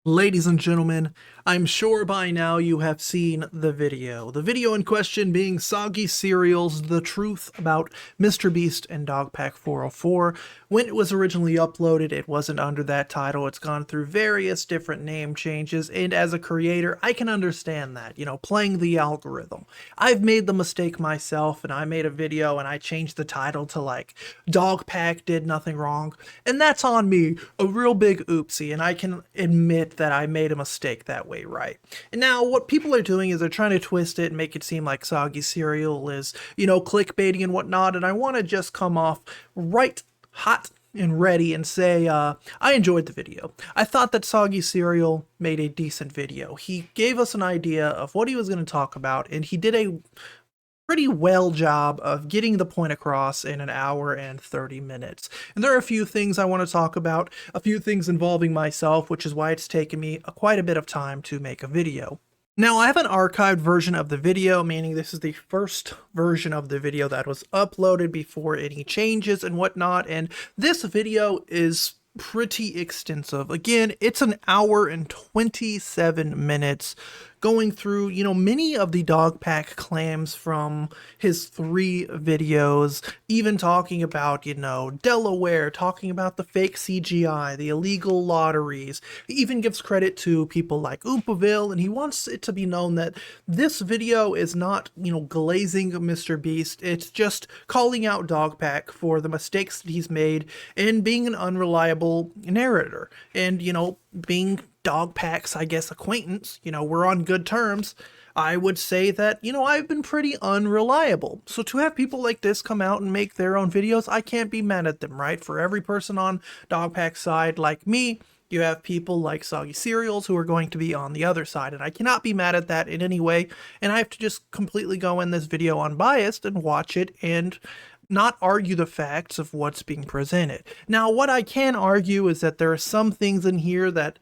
Ladies and gentlemen, I'm sure by now you have seen the video. The video in question being Soggy Cereal's The Truth About MrBeast and Dogpack404. When it was originally uploaded, it wasn't under that title. It's gone through various different name changes, and as a creator, I can understand that, playing the algorithm. I've made the mistake myself, and I made a video and I changed the title to like Dogpack Did Nothing Wrong, and that's on me, a real big oopsie, and I can admit that I made a mistake that way, right? And now what people are doing is they're trying to twist it and make it seem like Soggy Cereal is, clickbaiting and whatnot, and I want to just come off right hot and ready and say I enjoyed the video. I thought that Soggy Cereal made a decent video. He gave us an idea of what he was going to talk about, and he did a pretty well job of getting the point across in an hour and 30 minutes. And there are a few things I want to talk about, a few things involving myself, which is why it's taken me quite a bit of time to make a video. Now, I have an archived version of the video, meaning this is the first version of the video that was uploaded before any changes and whatnot, and this video is pretty extensive. Again, it's an hour and 27 minutes going through, many of the Dogpack claims from his 3 videos, even talking about, Delaware, talking about the fake CGI, the illegal lotteries. He even gives credit to people like Oompaville, and he wants it to be known that this video is not, glazing MrBeast. It's just calling out Dogpack for the mistakes that he's made and being an unreliable narrator and, being Dogpack's, I guess, acquaintance, we're on good terms. I would say that, I've been pretty unreliable. So to have people like this come out and make their own videos, I can't be mad at them, right? For every person on Dogpack's side like me, you have people like Soggy Cereals who are going to be on the other side, and I cannot be mad at that in any way, and I have to just completely go in this video unbiased and watch it and not argue the facts of what's being presented. Now, what I can argue is that there are some things in here that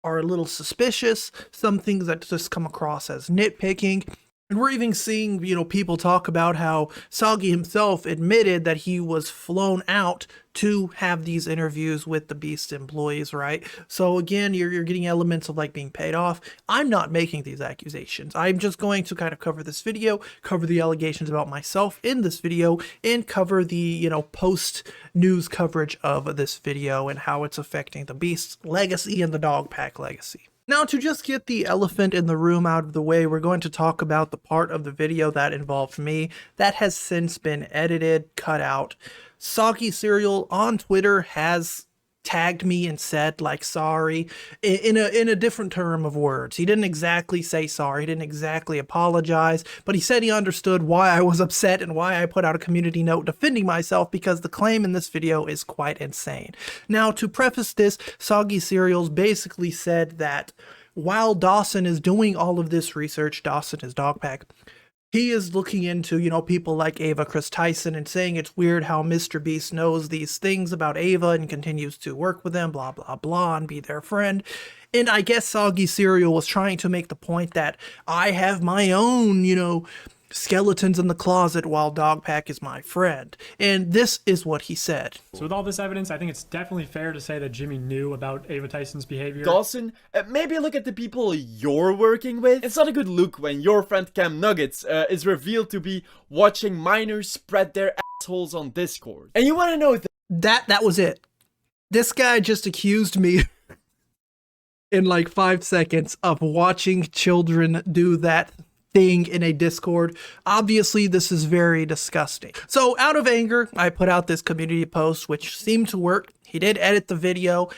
are a little suspicious, some things that just come across as nitpicking. And we're even seeing, people talk about how Soggy himself admitted that he was flown out to have these interviews with the Beast employees, right? So again, you're getting elements of like being paid off. I'm not making these accusations. I'm just going to kind of cover this video, cover the allegations about myself in this video, and cover the, post-news coverage of this video and how it's affecting the Beast's legacy and the Dogpack legacy. Now, to just get the elephant in the room out of the way, we're going to talk about the part of the video that involved me that has since been edited, cut out. Soggy Cereal on Twitter has tagged me and said, like, sorry, in a different term of words. He didn't exactly say sorry, he didn't exactly apologize, but he said he understood why I was upset and why I put out a community note defending myself, because the claim in this video is quite insane. Now, to preface this, Soggy Cereals basically said that while Dawson is doing all of this research, Dawson is Dogpack, he is looking into, people like Ava, Kris, Tyson, and saying it's weird how MrBeast knows these things about Ava and continues to work with them, blah, blah, blah, and be their friend. And I guess Soggy Cereal was trying to make the point that I have my own, skeletons in the closet while Dogpack is my friend. And this is what he said. So with all this evidence, I think it's definitely fair to say that Jimmy knew about Ava Tyson's behavior. Dawson, maybe look at the people you're working with. It's not a good look when your friend CamNuggets is revealed to be watching minors spread their assholes on Discord. And you want to know that was it. This guy just accused me in like 5 seconds of watching children do that thing in a Discord. Obviously, this is very disgusting. So out of anger, I put out this community post, which seemed to work. He did edit the video.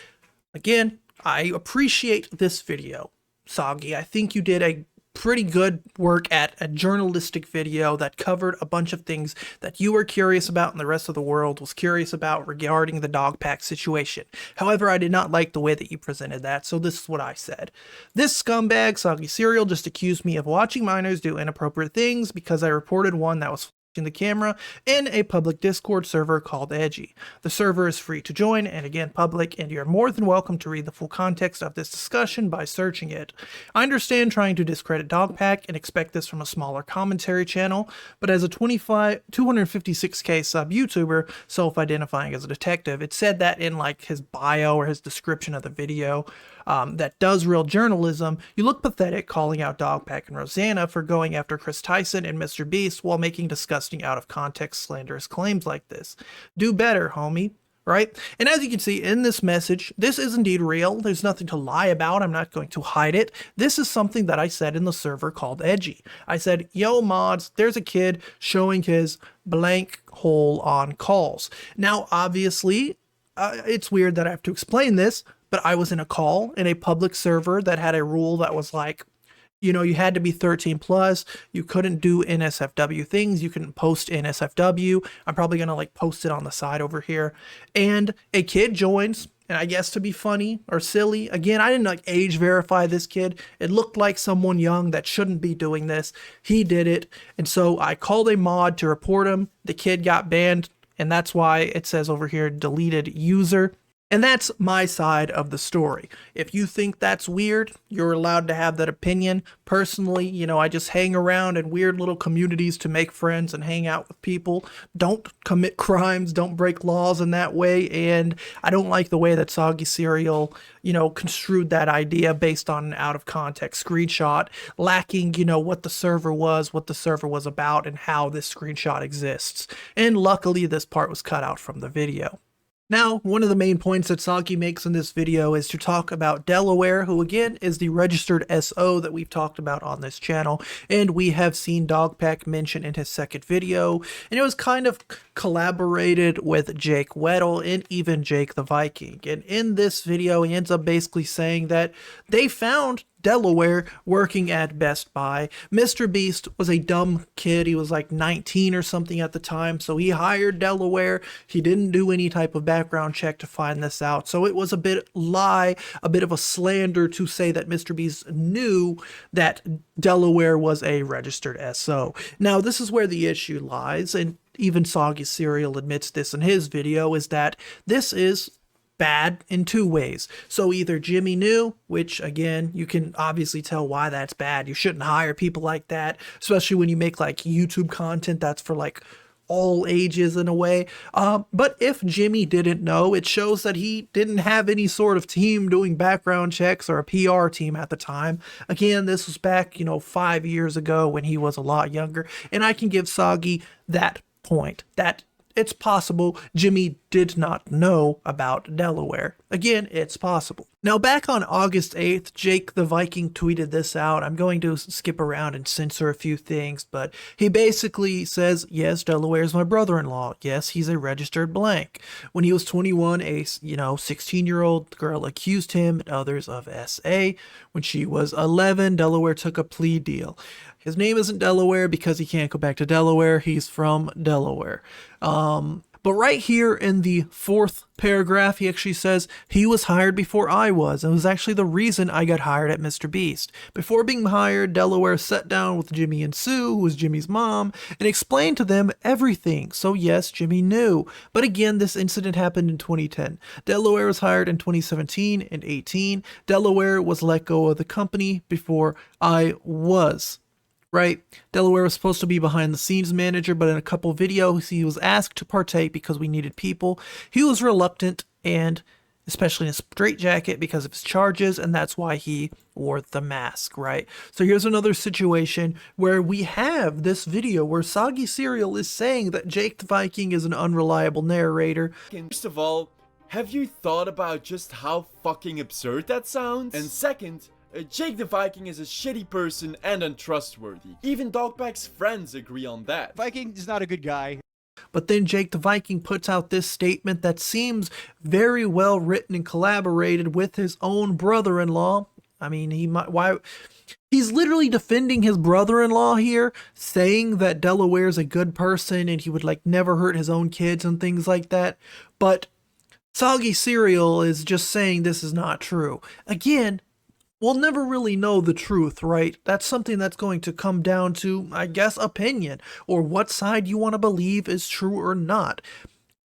Again, I appreciate this video, Soggy. I think you did a pretty good work at a journalistic video that covered a bunch of things that you were curious about and the rest of the world was curious about regarding the Dogpack situation. However, I did not like the way that you presented that, so this is what I said. This scumbag, Soggy Cereal, just accused me of watching minors do inappropriate things because I reported one that was broadcasting the camera in a public Discord server called Edgy. The server is free to join and again public, and you're more than welcome to read the full context of this discussion by searching it. I understand trying to discredit Dogpack and expect this from a smaller commentary channel, but as a 256k sub YouTuber self-identifying as a detective, it said that in like his bio or his description of the video, that does real journalism. You look pathetic calling out Dogpack and Rosanna for going after Kris, Tyson, and MrBeast while making disgusting out of context slanderous claims like this. Do better, homie. Right? And as you can see in this message, this is indeed real. There's nothing to lie about. I'm not going to hide it. This is something that I said in the server called Edgy. I said, yo mods, there's a kid showing his blank hole on calls. Now, obviously, it's weird that I have to explain this, but I was in a call in a public server that had a rule that was like, you know, you had to be 13 plus, you couldn't do NSFW things, you couldn't post NSFW. I'm probably gonna like post it on the side over here. And a kid joins, and I guess to be funny or silly, again, I didn't like age verify this kid. It looked like someone young that shouldn't be doing this. He did it, and so I called a mod to report him. The kid got banned, and that's why it says over here, deleted user. And that's my side of the story. If you think that's weird, you're allowed to have that opinion. Personally, you know, I just hang around in weird little communities to make friends and hang out with people. Don't commit crimes, don't break laws in that way. And I don't like the way that Soggy Cereal, you know, construed that idea based on an out of context screenshot, lacking, you know, what the server was about, and how this screenshot exists. And luckily this part was cut out from the video. Now, one of the main points that Soggy makes in this video is to talk about Delaware, who again is the registered SO that we've talked about on this channel, and we have seen Dogpack mention in his second video, and it was kind of collaborated with Jake Weddle and even Jake the Viking. And in this video, he ends up basically saying that they found Delaware working at Best Buy. MrBeast was a dumb kid. He was like 19 or something at the time, so he hired Delaware. He didn't do any type of background check to find this out, so it was a bit lie, a bit of a slander to say that MrBeast knew that Delaware was a registered SO. Now, this is where the issue lies, and even Soggy Cereal admits this in his video, is that this is bad in two ways. So either Jimmy knew, which again, you can obviously tell why that's bad. You shouldn't hire people like that, especially when you make like YouTube content that's for like all ages in a way. But if Jimmy didn't know, it shows that he didn't have any sort of team doing background checks or a PR team at the time. Again, this was back, you know, 5 years ago when he was a lot younger, and I can give Soggy that point, that it's possible Jimmy did not know about Delaware. Again, it's possible. Now, back on August 8th, Jake the Viking tweeted this out. I'm going to skip around and censor a few things, but he basically says, yes, Delaware is my brother-in-law. Yes, he's a registered blank. When he was 21, a 16-year-old girl accused him and others of SA. When she was 11, Delaware took a plea deal. His name isn't Delaware because he can't go back to Delaware. He's from Delaware. But right here in the fourth paragraph, he actually says, he was hired before I was, and was actually the reason I got hired at MrBeast. Before being hired, Delaware sat down with Jimmy and Sue, who was Jimmy's mom, and explained to them everything. So yes, Jimmy knew. But again, this incident happened in 2010. Delaware was hired in 2017 and 18. Delaware was let go of the company before I was. Right? Delaware was supposed to be behind the scenes manager, but in a couple videos he was asked to partake because we needed people. He was reluctant, and especially in a straitjacket because of his charges, and that's why he wore the mask, right? So here's another situation where we have this video where Soggy Cereal is saying that Jake the Viking is an unreliable narrator. First of all, have you thought about just how fucking absurd that sounds? And second, Jake the Viking is a shitty person and untrustworthy. Even Dogpack's friends agree on that. Viking is not a good guy. But then Jake the Viking puts out this statement that seems very well written and collaborated with his own brother-in-law. I mean, he's literally defending his brother-in-law here, saying that Delaware's a good person and he would like never hurt his own kids and things like that. But Soggy Cereal is just saying this is not true. Again, we'll never really know the truth, right? That's something that's going to come down to, I guess, opinion, or what side you want to believe is true or not.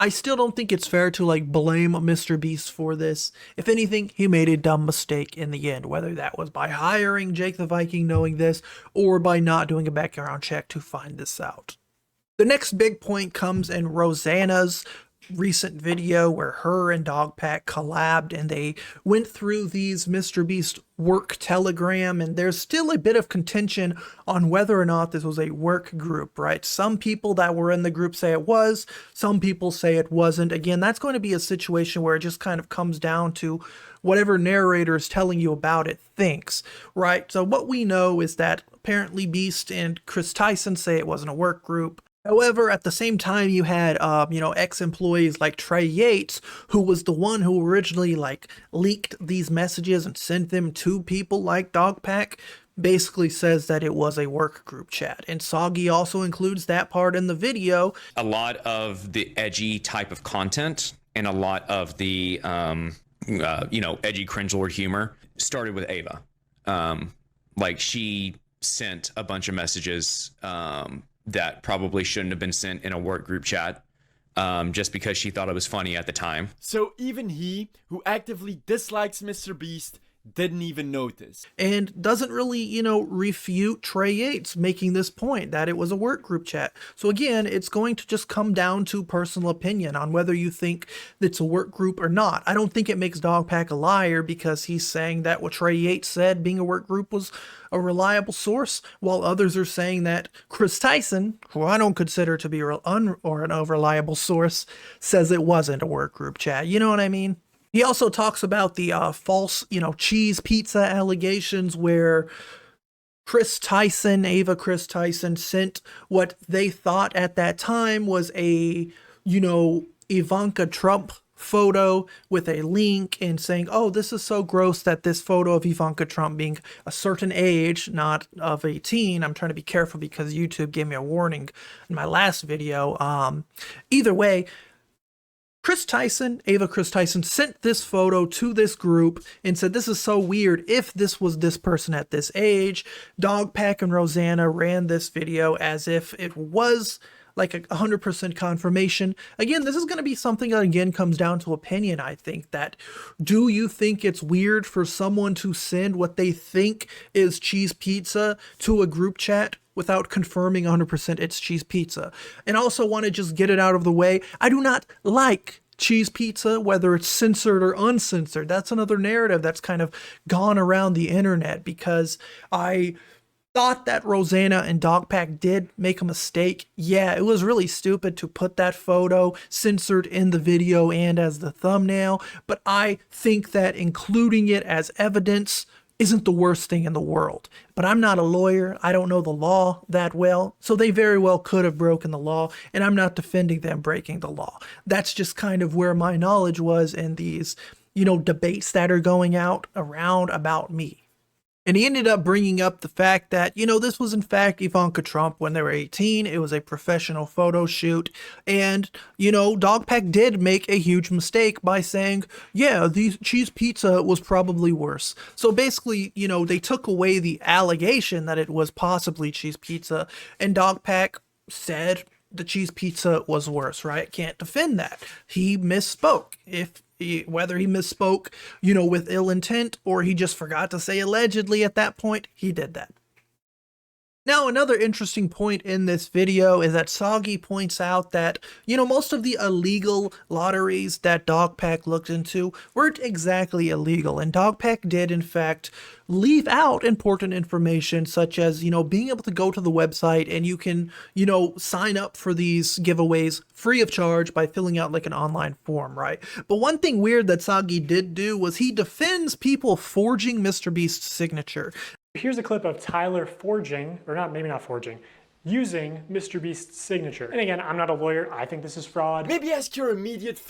I still don't think it's fair to like blame Mr. Beast for this. If anything, he made a dumb mistake in the end, whether that was by hiring Jake the Viking knowing this, or by not doing a background check to find this out. The next big point comes in Rosanna's recent video where her and Dogpack collabed and they went through these MrBeast work telegram, and there's still a bit of contention on whether or not this was a work group, right? Some people that were in the group say it was, some people say it wasn't. Again, that's going to be a situation where it just kind of comes down to whatever narrator is telling you about it thinks, right? So what we know is that apparently Beast and Kris Tyson say it wasn't a work group. However, at the same time, you had, ex-employees like Trey Yates, who was the one who originally, leaked these messages and sent them to people like Dogpack, basically says that it was a work group chat. And Soggy also includes that part in the video. A lot of the edgy type of content and a lot of the, edgy cringeworthy humor started with Ava. She sent a bunch of messages, that probably shouldn't have been sent in a work group chat, just because she thought it was funny at the time. So even he, who actively dislikes MrBeast, didn't even notice. And doesn't really, refute Trey Yates making this point that it was a work group chat. So again, it's going to just come down to personal opinion on whether you think it's a work group or not. I don't think it makes Dogpack a liar because he's saying that what Trey Yates said, being a work group, was a reliable source, while others are saying that Kris Tyson, who I don't consider to be an unreliable source, says it wasn't a work group chat. You know what I mean? He also talks about the false, cheese pizza allegations where Kris Tyson sent what they thought at that time was a, Ivanka Trump photo with a link and saying, oh, this is so gross that this photo of Ivanka Trump being a certain age, not of 18. I'm trying to be careful because YouTube gave me a warning in my last video. Either way, Kris Tyson sent this photo to this group and said, this is so weird if this was this person at this age. Dogpack and Rosanna ran this video as if it was like 100% confirmation. Again, this is going to be something that again comes down to opinion. I think that, do you think it's weird for someone to send what they think is cheese pizza to a group chat without confirming 100% it's cheese pizza? And also want to just get it out of the way, I do not like cheese pizza, whether it's censored or uncensored. That's another narrative that's kind of gone around the internet, because I thought that Rosanna and Dogpack did make a mistake. Yeah, it was really stupid to put that photo censored in the video and as the thumbnail, but I think that including it as evidence isn't the worst thing in the world. But I'm not a lawyer. I don't know the law that well, so they very well could have broken the law, and I'm not defending them breaking the law. That's just kind of where my knowledge was in these, debates that are going out around about me. And he ended up bringing up the fact that, this was in fact Ivanka Trump when they were 18. It was a professional photo shoot. And, Dogpack did make a huge mistake by saying, yeah, the cheese pizza was probably worse. So basically, they took away the allegation that it was possibly cheese pizza. And Dogpack said the cheese pizza was worse, right? Can't defend that. He misspoke. Whether he misspoke, with ill intent, or he just forgot to say allegedly at that point, he did that. Now, another interesting point in this video is that Soggy points out that, most of the illegal lotteries that Dogpack looked into weren't exactly illegal, and Dogpack did, in fact, leave out important information such as, being able to go to the website and you can, sign up for these giveaways free of charge by filling out like an online form, right? But one thing weird that Soggy did do was he defends people forging MrBeast's signature. Here's a clip of Tyler using MrBeast's signature. And again, I'm not a lawyer. I think this is fraud. Maybe ask your immediate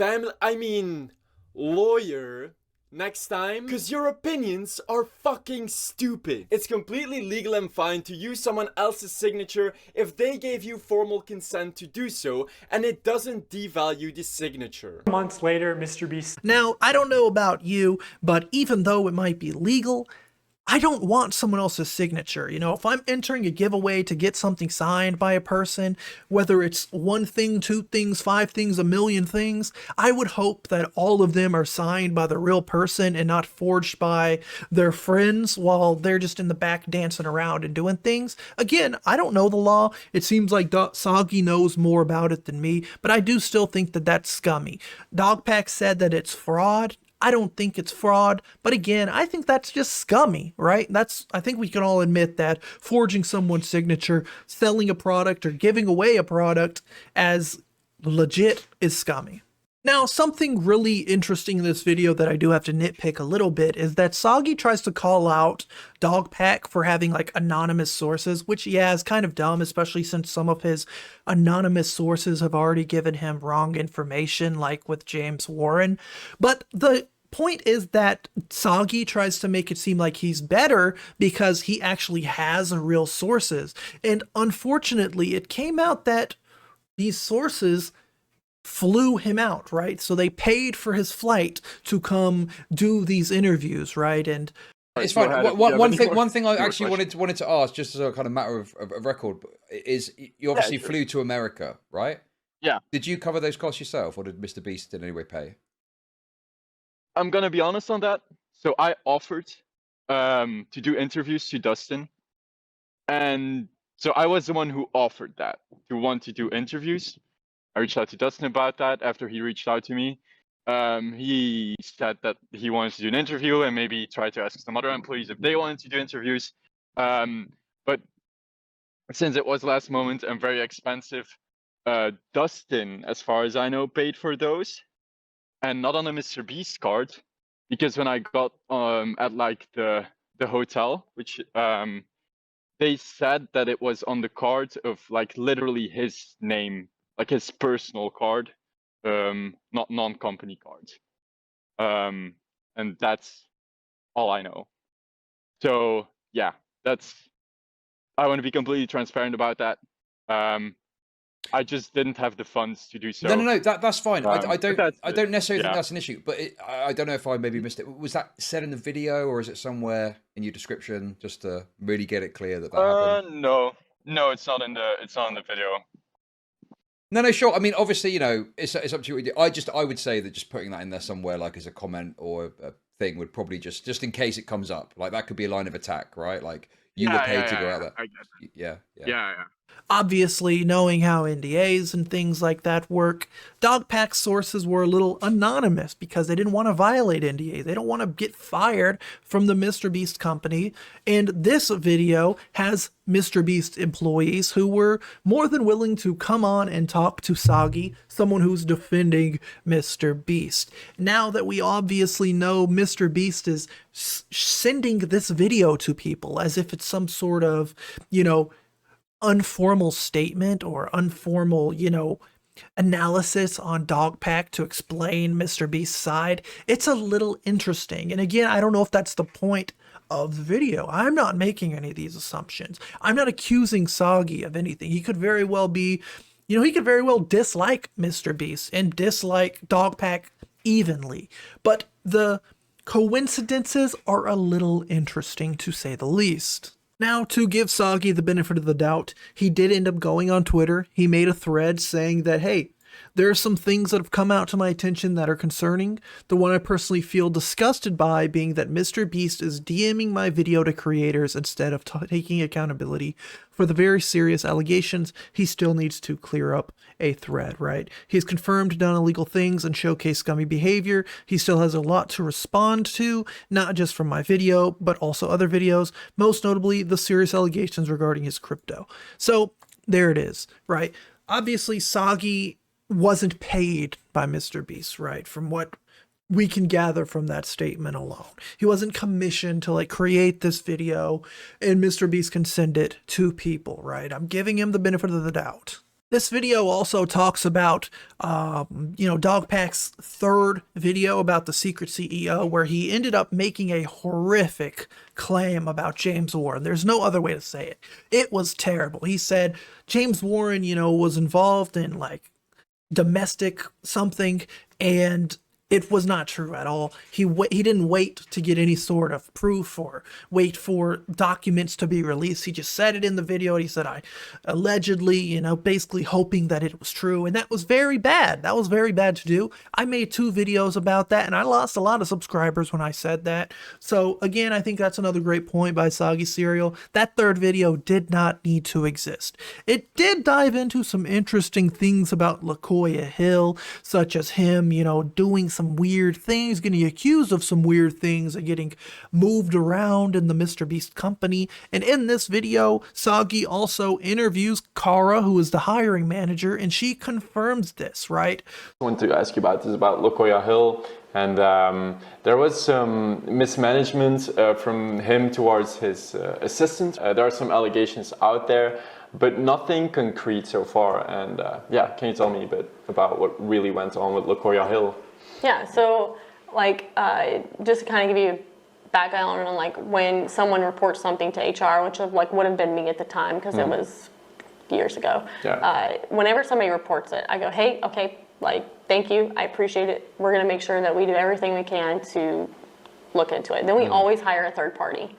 lawyer next time, because your opinions are fucking stupid. It's completely legal and fine to use someone else's signature if they gave you formal consent to do so, and it doesn't devalue the signature. Months later, MrBeast. Now, I don't know about you, but even though it might be legal, I don't want someone else's signature. You know, if I'm entering a giveaway to get something signed by a person, whether it's one thing, two things, five things, a million things, I would hope that all of them are signed by the real person and not forged by their friends while they're just in the back dancing around and doing things. Again, I don't know the law. It seems like Soggy knows more about it than me, but I do still think that that's scummy. Dogpack said that it's fraud. I don't think it's fraud, but again, I think that's just scummy, right? I think we can all admit that forging someone's signature, selling a product, or giving away a product as legit is scummy. Now, something really interesting in this video that I do have to nitpick a little bit is that Soggy tries to call out Dogpack for having like anonymous sources, which yeah, is kind of dumb, especially since some of his anonymous sources have already given him wrong information, like with James Warren. But the point is that Soggy tries to make it seem like he's better because he actually has real sources. And unfortunately, it came out that these sources flew him out, right? So they paid for his flight to come do these interviews, right? And it's fine. One thing I actually wanted to ask, just as a kind of matter of record, is you obviously flew to America, right? Yeah. Did you cover those costs yourself, or did MrBeast in any way pay? I'm gonna be honest on that. So I offered to do interviews to Dustin, and so I was the one who offered that, to want to do interviews. I reached out to Dustin about that. After he reached out to me, he said that he wanted to do an interview and maybe try to ask some other employees if they wanted to do interviews. But since it was last moment and very expensive, Dustin, as far as I know, paid for those, and not on a MrBeast card, because when I got at like the hotel, which they said that it was on the card of like literally his name, like his personal card, not non-company cards. And that's all I know. So yeah, I want to be completely transparent about that. I just didn't have the funds to do so. No, that's fine. I don't necessarily think that's an issue, but I don't know if I maybe missed it. Was that said in the video, or is it somewhere in your description, just to really get it clear that happened? No, it's not in the video. No, sure. I mean, obviously, you know, it's up to you what you do. I would say that just putting that in there somewhere, like as a comment or a thing, would probably just in case it comes up, like that could be a line of attack, right? Like you were paid to go out there. I guess. Yeah. obviously, knowing how NDAs and things like that work, Dogpack's sources were a little anonymous because they didn't want to violate NDAs. They don't want to get fired from the MrBeast company. And this video has MrBeast employees who were more than willing to come on and talk to Soggy, someone who's defending MrBeast. Now that we obviously know MrBeast is sending this video to people as if it's some sort of, informal statement or informal, analysis on Dogpack to explain MrBeast's side, it's a little interesting. And again, I don't know if that's the point of the video. I'm not making any of these assumptions. I'm not accusing Soggy of anything. He could very well be, he could very well dislike MrBeast and dislike Dogpack evenly. But the coincidences are a little interesting, to say the least. Now, to give Soggy the benefit of the doubt, he did end up going on Twitter. He made a thread saying that, hey, there are some things that have come out to my attention that are concerning. The one I personally feel disgusted by being that MrBeast is DMing my video to creators instead of taking accountability for the very serious allegations. He still needs to clear up a thread, right? He's confirmed done illegal things and showcased scummy behavior. He still has a lot to respond to, not just from my video, but also other videos, most notably the serious allegations regarding his crypto. So there it is, right? Obviously, Soggy wasn't paid by MrBeast, right? From what we can gather from that statement alone. He wasn't commissioned to create this video and MrBeast can send it to people, right? I'm giving him the benefit of the doubt. This video also talks about, Dogpack's third video about the secret CEO, where he ended up making a horrific claim about James Warren. There's no other way to say it. It was terrible. He said James Warren, was involved in domestic something, and It was not true at all. He didn't wait to get any sort of proof or wait for documents to be released. He just said it in the video. He said, I allegedly, you know, basically hoping that it was true. And that was very bad. That was very bad to do. I made 2 videos about that, and I lost a lot of subscribers when I said that. So again, I think that's another great point by Soggy Cereal. That 3rd video did not need to exist. It did dive into some interesting things about LaKoya Hill, such as him, you know, doing some weird things, getting accused of some weird things, and getting moved around in the MrBeast company. And in this video, Soggy also interviews Kara, who is the hiring manager, and she confirms this, right? I want to ask you about this, about LaKoya Hill. And there was some mismanagement from him towards his assistant. There are some allegations out there, but nothing concrete so far. And yeah, can you tell me a bit about what really went on with LaKoya Hill? Yeah, so like just to kind of give you background on like when someone reports something to HR, which would have been me at the time because it was years ago. Yeah. Whenever somebody reports it, I go, hey, okay, like thank you, I appreciate it. We're gonna make sure that we do everything we can to look into it. Then we always hire a third party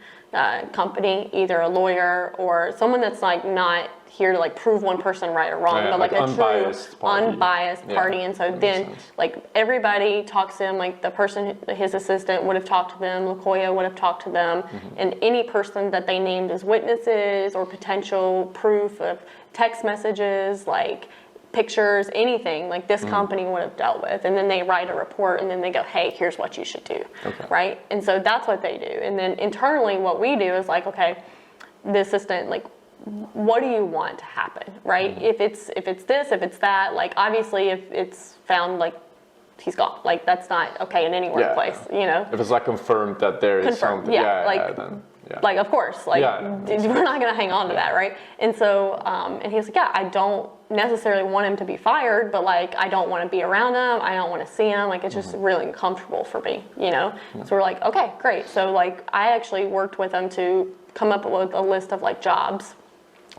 company, either a lawyer or someone that's like not here to like prove one person right or wrong, but like a unbiased true party. unbiased party. And so then like everybody talks to him, like the person, his assistant would have talked to them, LaKoya would have talked to them, and any person that they named as witnesses or potential proof of text messages, like pictures, anything, like this company would have dealt with. And then they write a report and then they go, hey, here's what you should do, right? And so that's what they do. And then internally what we do is like, okay, the assistant, like, what do you want to happen, right? If it's this, if it's that, like obviously if it's found like he's gone, like that's not okay in any workplace, you know? If it's like confirmed that there is something, like of course, like we're not gonna hang on to that, right? And so, and he was like, yeah, I don't necessarily want him to be fired, but like I don't want to be around him, I don't want to see him, like it's just really uncomfortable for me, you know? So we're like, okay, great. So like I actually worked with him to come up with a list of like jobs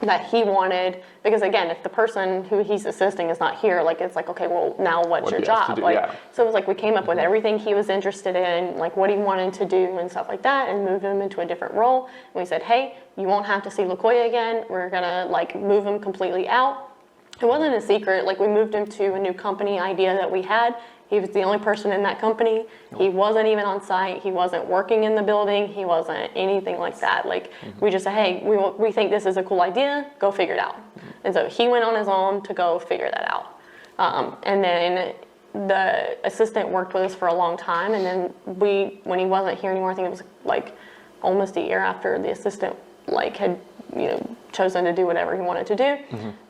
that he wanted, because again, if the person who he's assisting is not here, like it's like, okay, well now what's your job? Like, so it was like we came up with everything he was interested in, like what he wanted to do and stuff like that, and move him into a different role. And we said, hey, you won't have to see LaKoya again. We're gonna like move him completely out. It wasn't a secret, like we moved him to a new company idea that we had. He was the only person in that company. He wasn't even on site. He wasn't working in the building. He wasn't anything like that. Like we just said, hey, we think this is a cool idea. Go figure it out. And so he went on his own to go figure that out. And then the assistant worked with us for a long time. And then when he wasn't here anymore, I think it was like almost a year after the assistant like had chosen to do whatever he wanted to do.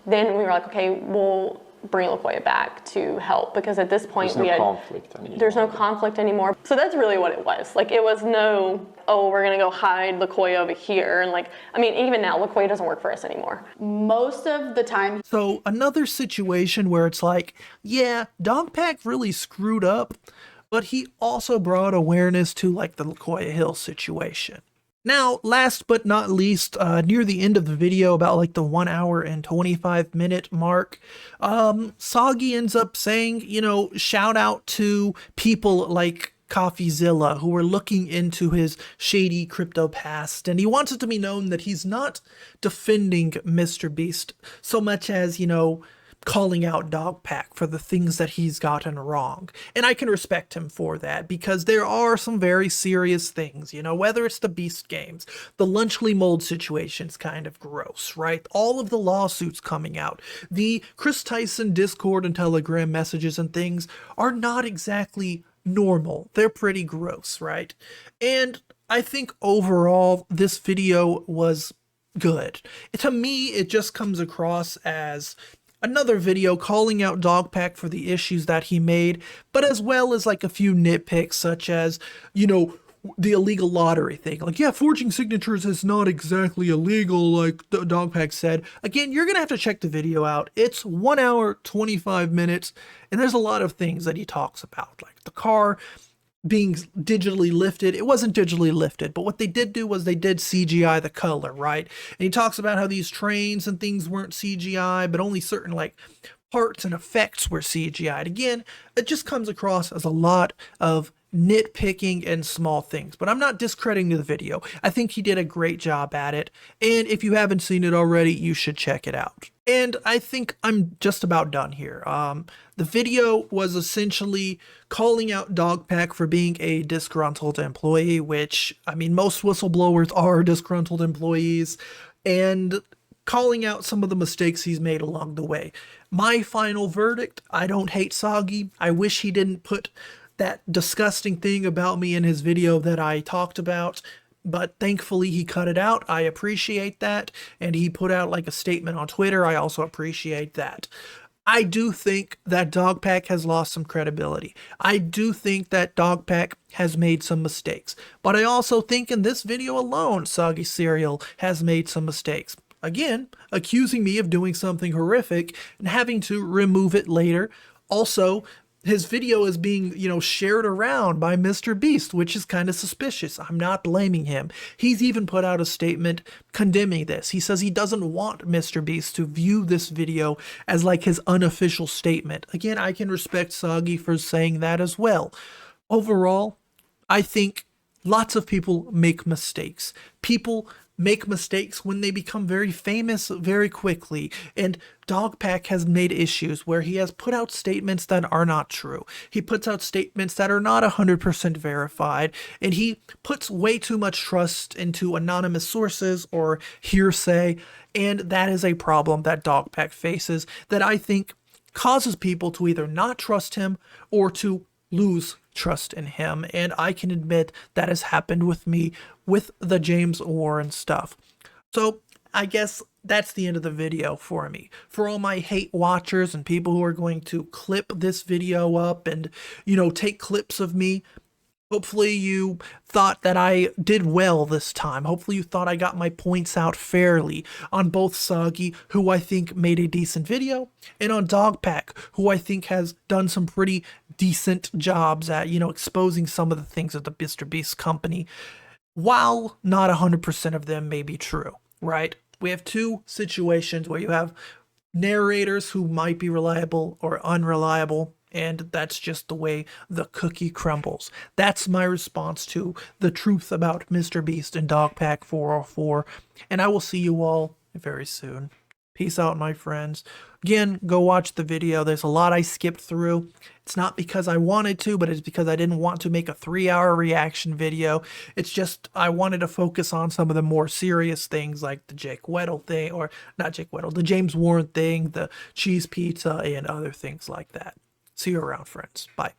Then we were like, okay, we'll bring LaKoya back to help, because at this point there's no conflict anymore. So that's really what it was. Like it was no, oh, we're gonna go hide LaKoya over here, and like, I mean, even now LaKoya doesn't work for us anymore. Most of the time. So another situation where it's like, yeah, Dogpack really screwed up, but he also brought awareness to like the LaKoya Hill situation. Now, last but not least, near the end of the video, about like the 1 hour and 25-minute mark, Soggy ends up saying, shout out to people like CoffeeZilla who were looking into his shady crypto past, and he wants it to be known that he's not defending MrBeast so much as, calling out Dogpack for the things that he's gotten wrong. And I can respect him for that, because there are some very serious things, whether it's the Beast games, the Lunchly mold situation's kind of gross, right? All of the lawsuits coming out, the Kris Tyson Discord and Telegram messages and things are not exactly normal. They're pretty gross, right? And I think overall this video was good. To me, it just comes across as another video calling out Dogpack for the issues that he made, but as well as like a few nitpicks, such as, the illegal lottery thing. Like, yeah, forging signatures is not exactly illegal, like Dogpack said. Again, you're gonna have to check the video out. It's 1 hour, 25 minutes, and there's a lot of things that he talks about, like the car being digitally lifted. It wasn't digitally lifted, but what they did do was they did CGI the color, right? And he talks about how these trains and things weren't CGI, but only certain like parts and effects were CGI'd. Again, it just comes across as a lot of nitpicking and small things, but I'm not discrediting the video. I think he did a great job at it, and if you haven't seen it already, you should check it out. And I think I'm just about done here. The video was essentially calling out Dogpack for being a disgruntled employee, which, I mean, most whistleblowers are disgruntled employees, and calling out some of the mistakes he's made along the way. My final verdict, I don't hate Soggy. I wish he didn't put that disgusting thing about me in his video that I talked about, but thankfully he cut it out. I appreciate that, and he put out like a statement on Twitter. I also appreciate that. I do think that Dogpack has lost some credibility. I do think that Dogpack has made some mistakes, but I also think in this video alone, Soggy Cereal has made some mistakes. Again, accusing me of doing something horrific and having to remove it later. Also, his video is being, shared around by MrBeast, which is kind of suspicious. I'm not blaming him. He's even put out a statement condemning this. He says he doesn't want MrBeast to view this video as like his unofficial statement. Again, I can respect Soggy for saying that as well. Overall, I think lots of people make mistakes. People make mistakes when they become very famous very quickly, and Dogpack has made issues where he has put out statements that are not true. He puts out statements that are not 100% verified, and he puts way too much trust into anonymous sources or hearsay, and that is a problem that Dogpack faces that I think causes people to either not trust him or to lose trust in him, and I can admit that has happened with me with the James Warren stuff. So I guess that's the end of the video for me. For all my hate watchers and people who are going to clip this video up and, take clips of me, hopefully you thought that I did well this time. Hopefully you thought I got my points out fairly on both Soggy, who I think made a decent video, and on Dogpack, who I think has done some pretty decent jobs at, exposing some of the things of the MrBeast company, while not 100% of them may be true, right? We have two situations where you have narrators who might be reliable or unreliable, and that's just the way the cookie crumbles. That's my response to the truth about MrBeast and Dogpack404, and I will see you all very soon. Peace out, my friends. Again, go watch the video. There's a lot I skipped through. It's not because I wanted to, but it's because I didn't want to make a 3-hour reaction video. It's just I wanted to focus on some of the more serious things like the Jake Weddle thing, or not Jake Weddle, the James Warren thing, the cheese pizza, and other things like that. See you around, friends. Bye.